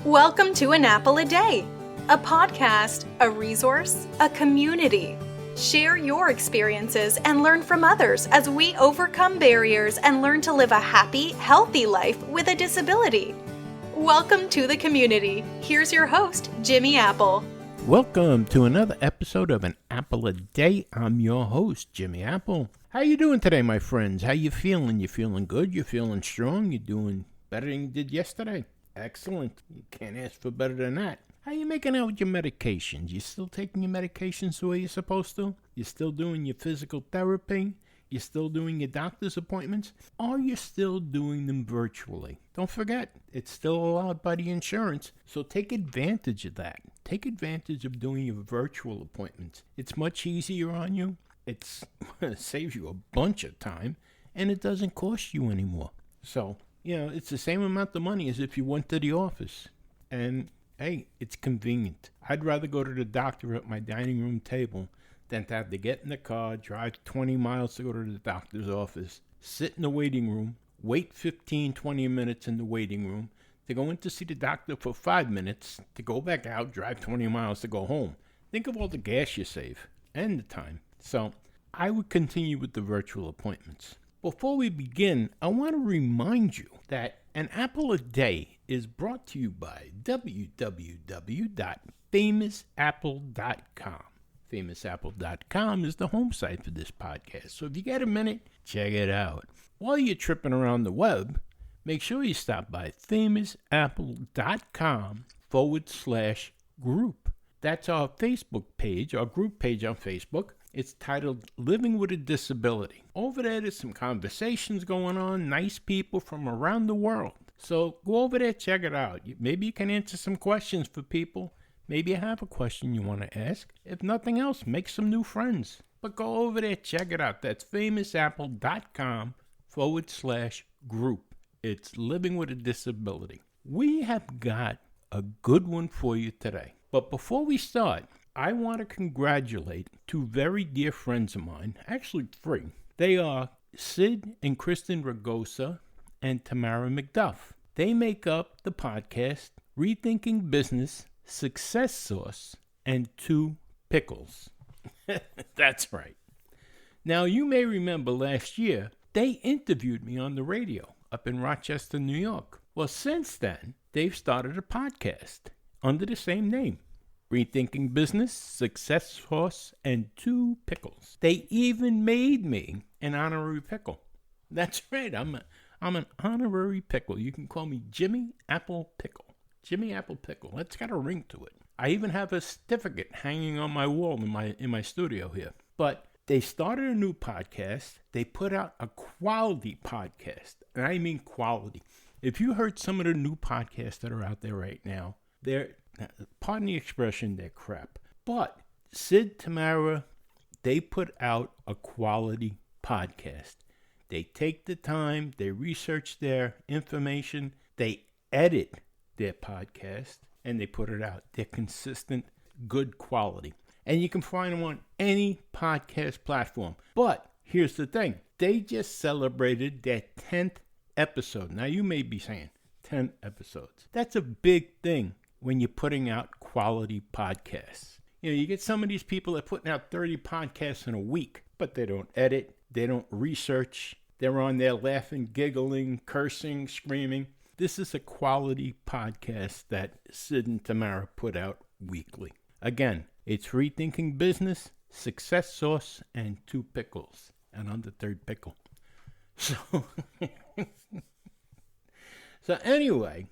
Welcome to An Apple a Day, a podcast, a resource, a community. Share your experiences and learn from others as we overcome barriers and learn to live a happy, healthy life with a disability. Welcome to the community. Here's your host, Jimmy Apple. Welcome to another episode of An Apple a Day. I'm your host, Jimmy Apple. How you doing today, my friends? How you feeling? You feeling good? You feeling strong? You doing better than you did yesterday? Excellent. You can't ask for better than that. How you making out with your medications? You still taking your medications the way you're supposed to? You still doing your physical therapy? You still doing your doctor's appointments? Or you still doing them virtually? Don't forget, it's still allowed by the insurance, so take advantage of that. Take advantage of doing your virtual appointments. It's much easier on you. It saves you a bunch of time, and it doesn't cost you anymore. So, it's the same amount of money as if you went to the office. And, hey, it's convenient. I'd rather go to the doctor at my dining room table than to have to get in the car, drive 20 miles to go to the doctor's office, sit in the waiting room, wait 15, 20 minutes in the waiting room, to go in to see the doctor for 5 minutes, to go back out, drive 20 miles to go home. Think of all the gas you save and the time. So I would continue with the virtual appointments. Before we begin, I want to remind you that An Apple a Day is brought to you by www.famousapple.com. Famousapple.com is the home site for this podcast, so if you get a minute, check it out. While you're tripping around the web, make sure you stop by famousapple.com/group. That's our Facebook page, our group page on Facebook. It's titled Living with a Disability. Over there, there's some conversations going on, nice people from around the world. So go over there, check it out. Maybe you can answer some questions for people. Maybe you have a question you want to ask. If nothing else, make some new friends. But go over there, check it out. That's famousapple.com/group. It's Living with a Disability. We have got a good one for you today. But before we start, I want to congratulate two very dear friends of mine, actually three. They are Sid and Kristen Ragosa and Tamara McDuff. They make up the podcast Rethinking Business, Success Sauce, and Two Pickles. That's right. Now, you may remember last year, they interviewed me on the radio up in Rochester, New York. Well, since then, they've started a podcast under the same name. Rethinking Business, Success Sauce, and Two Pickles. They even made me an honorary pickle. That's right, I'm an honorary pickle. You can call me Jimmy Apple Pickle. Jimmy Apple Pickle. That's got a ring to it. I even have a certificate hanging on my wall in my studio here. But they started a new podcast. They put out a quality podcast. And I mean quality. If you heard some of the new podcasts that are out there right now, pardon the expression, they're crap. But Sid, Tamara, they put out a quality podcast. They take the time, they research their information, they edit their podcast, and they put it out. They're consistent, good quality. And you can find them on any podcast platform. But here's the thing. They just celebrated their 10th episode. Now, you may be saying 10 episodes. That's a big thing when you're putting out quality podcasts. You get some of these people that are putting out 30 podcasts in a week, but they don't edit, they don't research, they're on there laughing, giggling, cursing, screaming. This is a quality podcast that Sid and Tamara put out weekly. Again, it's Rethinking Business, Success Sauce, and Two Pickles. And I'm the third pickle. So anyway,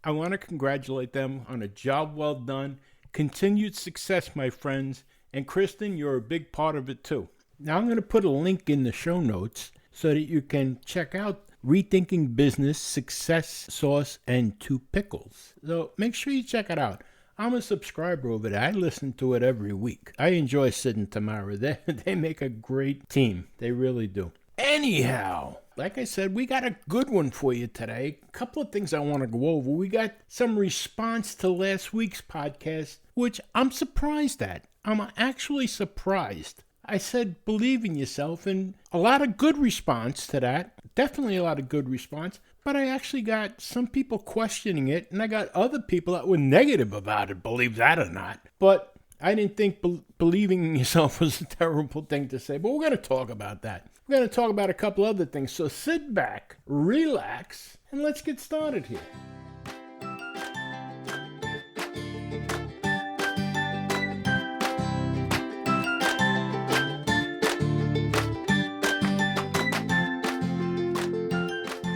I want to congratulate them on a job well done. Continued success, my friends. And Kristen, you're a big part of it too. Now I'm going to put a link in the show notes so that you can check out Rethinking Business, Success Sauce, and Two Pickles. So make sure you check it out. I'm a subscriber over there. I listen to it every week. I enjoy Sid and Tamara. They make a great team. They really do. Anyhow, like I said, we got a good one for you today. A couple of things I want to go over. We got some response to last week's podcast, which I'm surprised at. I'm actually surprised. I said, believe in yourself, and a lot of good response to that. Definitely a lot of good response. but I actually got some people questioning it, and I got other people that were negative about it, believe that or not. But I didn't think believing in yourself was a terrible thing to say, but we're going to talk about that. We're going to talk about a couple other things. So sit back, relax, and let's get started here.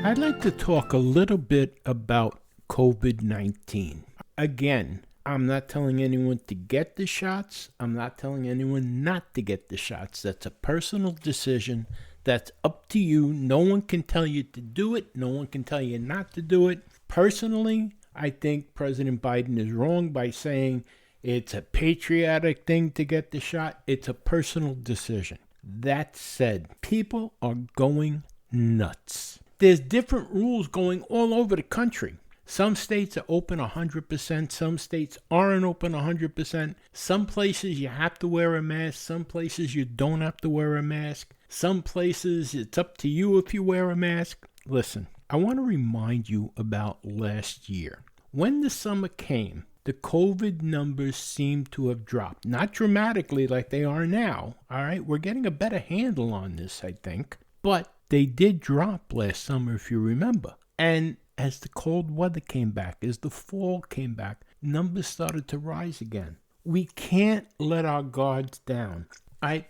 I'd like to talk a little bit about COVID-19. Again, I'm not telling anyone to get the shots. I'm not telling anyone not to get the shots. That's a personal decision. That's up to you. No one can tell you to do it. No one can tell you not to do it. Personally, I think President Biden is wrong by saying it's a patriotic thing to get the shot. It's a personal decision. That said, people are going nuts. There's different rules going all over the country. Some states are open 100%. Some states aren't open 100%. Some places you have to wear a mask. Some places you don't have to wear a mask. Some places it's up to you if you wear a mask. Listen, I want to remind you about last year. When the summer came, the COVID numbers seemed to have dropped. Not dramatically like they are now. All right, we're getting a better handle on this, I think. But they did drop last summer, if you remember. And as the cold weather came back, as the fall came back, numbers started to rise again. We can't let our guards down.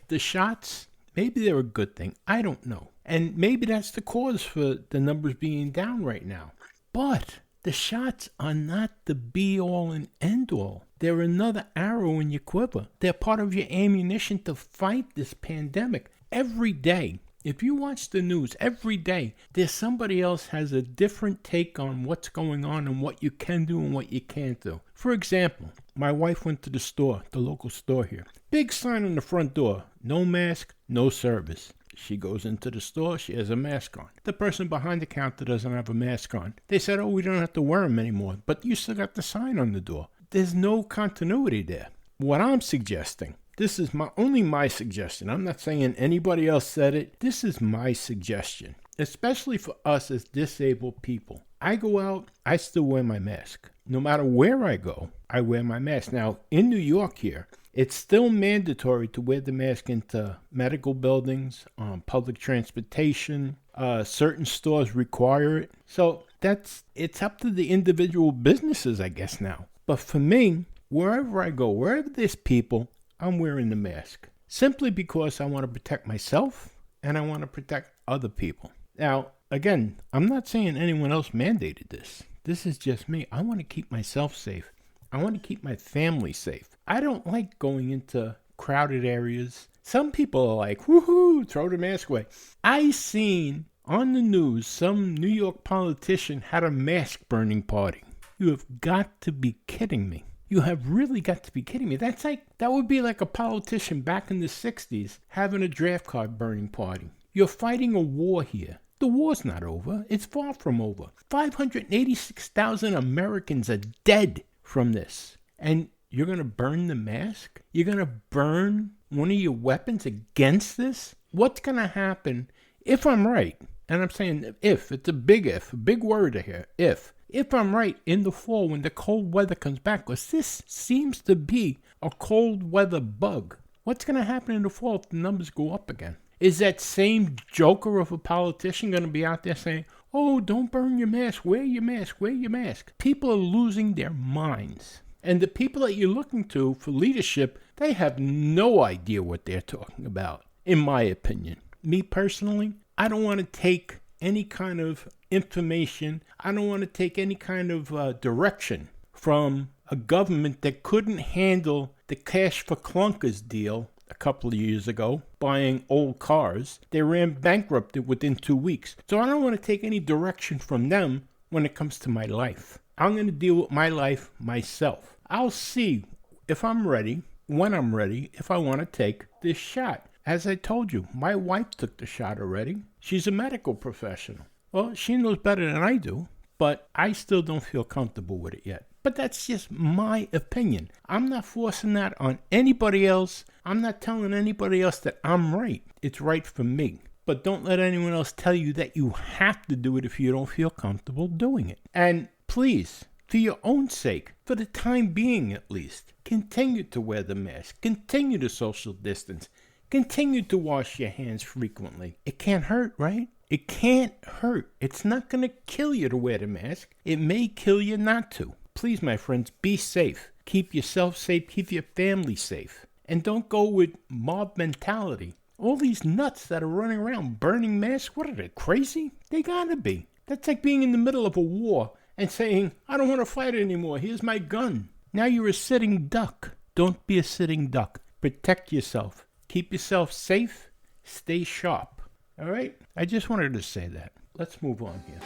The shots, maybe they're a good thing. I don't know. And maybe that's the cause for the numbers being down right now. But the shots are not the be-all and end-all. They're another arrow in your quiver. They're part of your ammunition to fight this pandemic. Every day, if you watch the news every day, there's somebody else has a different take on what's going on and what you can do and what you can't do. For example, my wife went to the store, the local store here. Big sign on the front door, no mask, no service. She goes into the store, she has a mask on. The person behind the counter doesn't have a mask on. They said, oh, we don't have to wear them anymore, but you still got the sign on the door. There's no continuity there. What I'm suggesting, this is only my suggestion. I'm not saying anybody else said it. This is my suggestion, especially for us as disabled people. I go out, I still wear my mask. No matter where I go, I wear my mask. Now, in New York here, it's still mandatory to wear the mask into medical buildings, public transportation. Certain stores require it. So it's up to the individual businesses, I guess, now. But for me, wherever I go, wherever there's people, I'm wearing the mask simply because I want to protect myself and I want to protect other people. Now, again, I'm not saying anyone else mandated this. This is just me. I want to keep myself safe. I want to keep my family safe. I don't like going into crowded areas. Some people are like, woohoo, throw the mask away. I seen on the news some New York politician had a mask burning party. You have got to be kidding me. You have really got to be kidding me. That would be like a politician back in the 60s having a draft card burning party. You're fighting a war here. The war's not over. It's far from over. 586,000 Americans are dead from this. And you're going to burn the mask? You're going to burn one of your weapons against this? What's going to happen if I'm right? And I'm saying if. It's a big word here, if. If I'm right, in the fall when the cold weather comes back, because this seems to be a cold weather bug, what's going to happen in the fall if the numbers go up again? Is that same joker of a politician going to be out there saying, oh, don't burn your mask, wear your mask, wear your mask? People are losing their minds. And the people that you're looking to for leadership, they have no idea what they're talking about, in my opinion. Me personally, I don't want to take any kind of information. I don't want to take any kind of direction from a government that couldn't handle the cash for clunkers deal a couple of years ago, buying old cars. They ran bankrupt within 2 weeks. So I don't want to take any direction from them when it comes to my life. I'm going to deal with my life myself. I'll see if I'm ready, when I'm ready, if I want to take this shot. As I told you, my wife took the shot already. She's a medical professional. Well, she knows better than I do, but I still don't feel comfortable with it yet. But that's just my opinion. I'm not forcing that on anybody else. I'm not telling anybody else that I'm right. It's right for me. but don't let anyone else tell you that you have to do it if you don't feel comfortable doing it. And please, for your own sake, for the time being at least, continue to wear the mask, continue to social distance, continue to wash your hands frequently. It can't hurt, right? It can't hurt. It's not going to kill you to wear the mask. It may kill you not to. Please, my friends, be safe. Keep yourself safe. Keep your family safe. And don't go with mob mentality. All these nuts that are running around burning masks, what are they, crazy? They gotta be. That's like being in the middle of a war and saying, I don't want to fight anymore. Here's my gun. Now you're a sitting duck. Don't be a sitting duck. Protect yourself. Keep yourself safe. Stay sharp. All right? I just wanted to say that. Let's move on here.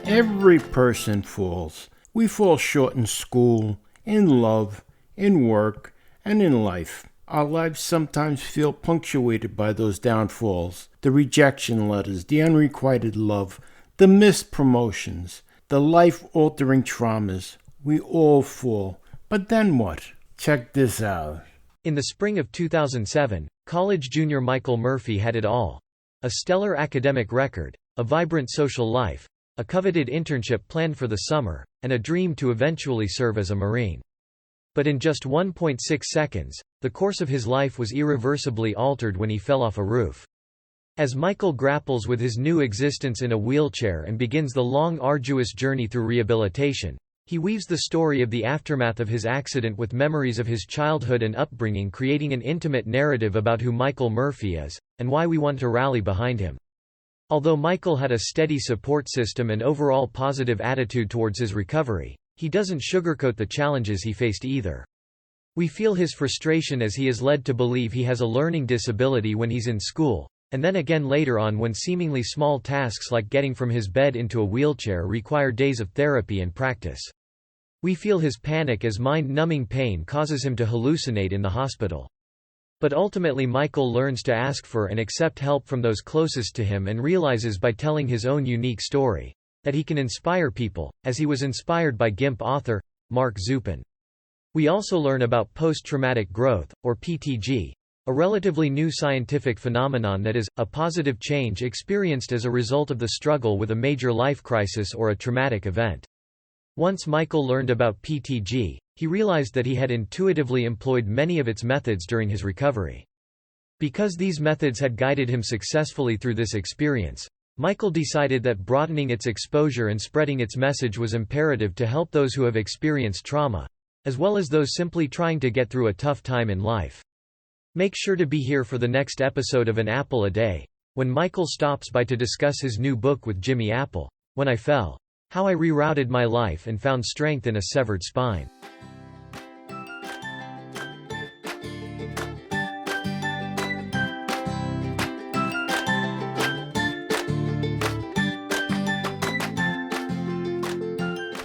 Every person falls. We fall short in school, in love, in work, and in life. Our lives sometimes feel punctuated by those downfalls, the rejection letters, the unrequited love, the missed promotions, the life-altering traumas. We all fall. But then what? Check this out. In the spring of 2007, college junior Michael Murphy had it all. A stellar academic record, a vibrant social life, a coveted internship planned for the summer, and a dream to eventually serve as a Marine. But in just 1.6 seconds, the course of his life was irreversibly altered when he fell off a roof. As Michael grapples with his new existence in a wheelchair and begins the long, arduous journey through rehabilitation, he weaves the story of the aftermath of his accident with memories of his childhood and upbringing, creating an intimate narrative about who Michael Murphy is, and why we want to rally behind him. Although Michael had a steady support system and overall positive attitude towards his recovery, he doesn't sugarcoat the challenges he faced either. We feel his frustration as he is led to believe he has a learning disability when he's in school, and then again later on when seemingly small tasks like getting from his bed into a wheelchair require days of therapy and practice. We feel his panic as mind-numbing pain causes him to hallucinate in the hospital. But ultimately Michael learns to ask for and accept help from those closest to him and realizes by telling his own unique story, that he can inspire people, as he was inspired by GIMP author, Mark Zupin. We also learn about post-traumatic growth, or PTG, a relatively new scientific phenomenon that is, a positive change experienced as a result of the struggle with a major life crisis or a traumatic event. Once Michael learned about PTG, he realized that he had intuitively employed many of its methods during his recovery. Because these methods had guided him successfully through this experience, Michael decided that broadening its exposure and spreading its message was imperative to help those who have experienced trauma, as well as those simply trying to get through a tough time in life. Make sure to be here for the next episode of An Apple a Day, when Michael stops by to discuss his new book with Jimmy Apple, When I Fell: How I Rerouted My Life and Found Strength in a Severed Spine.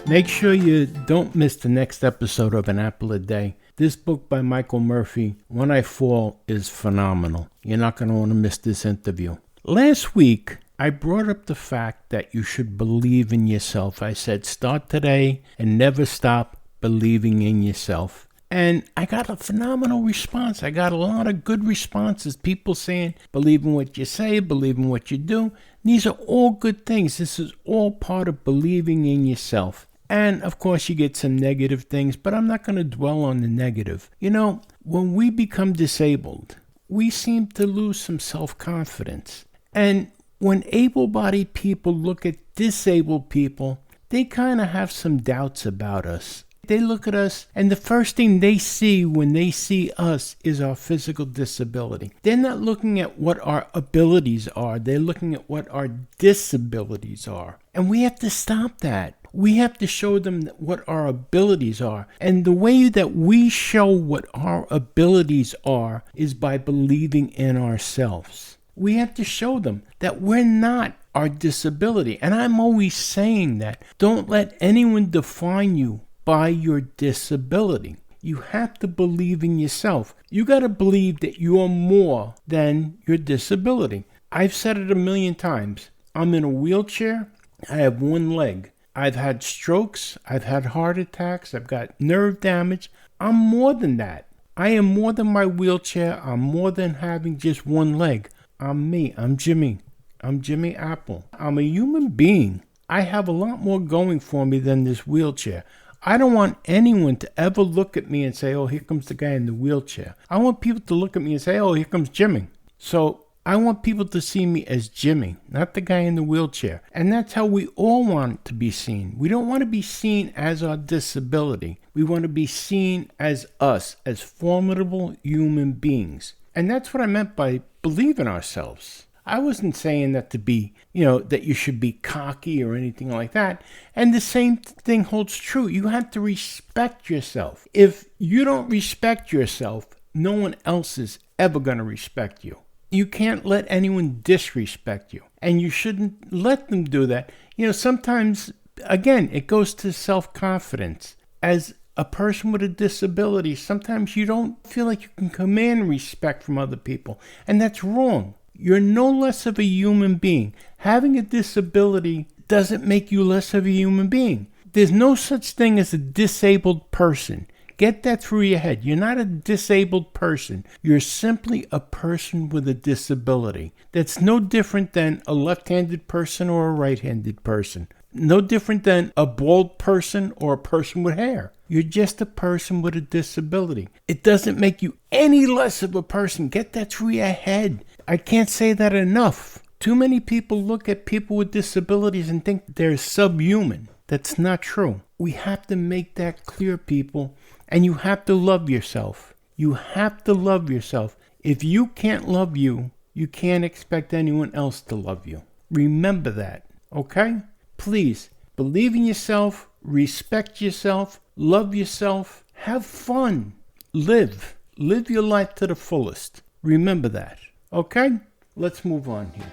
Make sure you don't miss the next episode of An Apple a Day. This book by Michael Murphy, When I Fall, is phenomenal. You're not going to want to miss this interview. Last week, I brought up the fact that you should believe in yourself. I said start today and never stop believing in yourself. And I got a phenomenal response. I got a lot of good responses. People saying, believe in what you say, believe in what you do. These are all good things. This is all part of believing in yourself. And, of course, you get some negative things, but I'm not going to dwell on the negative. You know, when we become disabled, we seem to lose some self-confidence. And when able-bodied people look at disabled people, they kind of have some doubts about us. They look at us, and the first thing they see when they see us is our physical disability. They're not looking at what our abilities are. They're looking at what our disabilities are. And we have to stop that. We have to show them what our abilities are. And the way that we show what our abilities are is by believing in ourselves. We have to show them that we're not our disability. And I'm always saying that. Don't let anyone define you by your disability. You have to believe in yourself. You got to believe that you are more than your disability. I've said it a million times. I'm in a wheelchair. I have one leg. I've had strokes. I've had heart attacks. I've got nerve damage. I'm more than that. I am more than my wheelchair. I'm more than having just one leg. I'm me. I'm Jimmy. I'm Jimmy Apple. I'm a human being. I have a lot more going for me than this wheelchair. I don't want anyone to ever look at me and say, oh, here comes the guy in the wheelchair. I want people to look at me and say, oh, here comes Jimmy. So I want people to see me as Jimmy, not the guy in the wheelchair. And that's how we all want to be seen. We don't want to be seen as our disability. We want to be seen as us, as formidable human beings. And that's what I meant by believe in ourselves. I wasn't saying that to be, that you should be cocky or anything like that. And the same thing holds true. You have to respect yourself. If you don't respect yourself, no one else is ever going to respect you. You can't let anyone disrespect you. And you shouldn't let them do that. Sometimes, again, it goes to self-confidence. As a person with a disability, sometimes you don't feel like you can command respect from other people. And that's wrong. You're no less of a human being. Having a disability doesn't make you less of a human being. There's no such thing as a disabled person. Get that through your head. You're not a disabled person. You're simply a person with a disability. That's no different than a left-handed person or a right-handed person. No different than a bald person or a person with hair. You're just a person with a disability. It doesn't make you any less of a person. Get that through your head. I can't say that enough. Too many people look at people with disabilities and think they're subhuman. That's not true. We have to make that clear, people. And you have to love yourself. You have to love yourself. If you can't love you, you can't expect anyone else to love you. Remember that, okay? Please, believe in yourself, respect yourself, love yourself, have fun, live your life to the fullest. Remember that, okay? Let's move on here.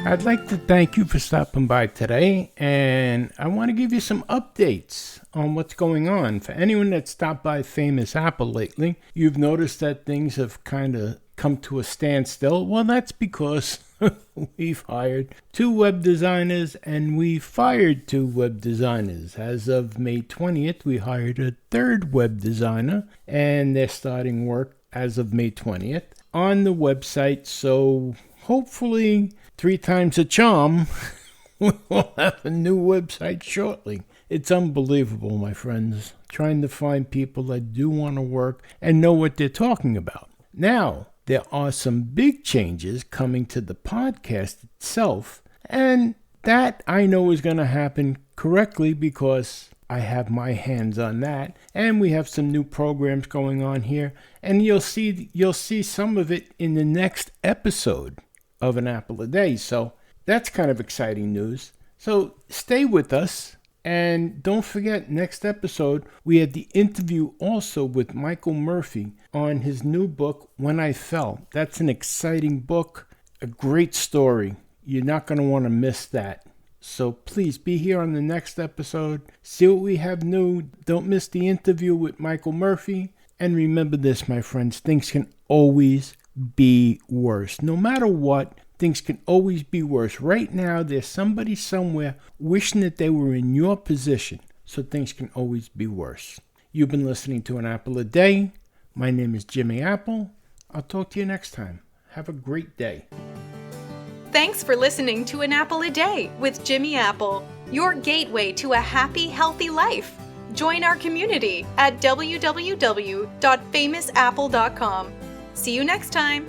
I'd like to thank you for stopping by today, and I want to give you some updates on what's going on. For anyone that stopped by Famous Apple lately, you've noticed that things have kind of come to a standstill. Well, that's because we've hired 2 web designers and we fired 2 web designers. As of May 20th, we hired a 3rd web designer, and they're starting work as of May 20th on the website. So hopefully 3 times a charm, we'll have a new website shortly. It's unbelievable, my friends, trying to find people that do want to work and know what they're talking about. Now, there are some big changes coming to the podcast itself, and that I know is going to happen correctly because I have my hands on that, and we have some new programs going on here, and you'll see some of it in the next episode of An Apple a Day. So that's kind of exciting news. So stay with us, and don't forget, next episode we had the interview also with Michael Murphy on his new book, When I Fell. That's an exciting book, a great story. You're not going to want to miss that. So please be here on the next episode. See what we have new. Don't miss the interview with Michael Murphy. And remember this, my friends, things can always be worse. No matter what, things can always be worse. Right now, there's somebody somewhere wishing that they were in your position. So things can always be worse. You've been listening to An Apple a Day. My name is Jimmy Apple. I'll talk to you next time. Have a great day. Thanks for listening to An Apple a Day with Jimmy Apple, your gateway to a happy, healthy life. Join our community at www.famousapple.com. See you next time.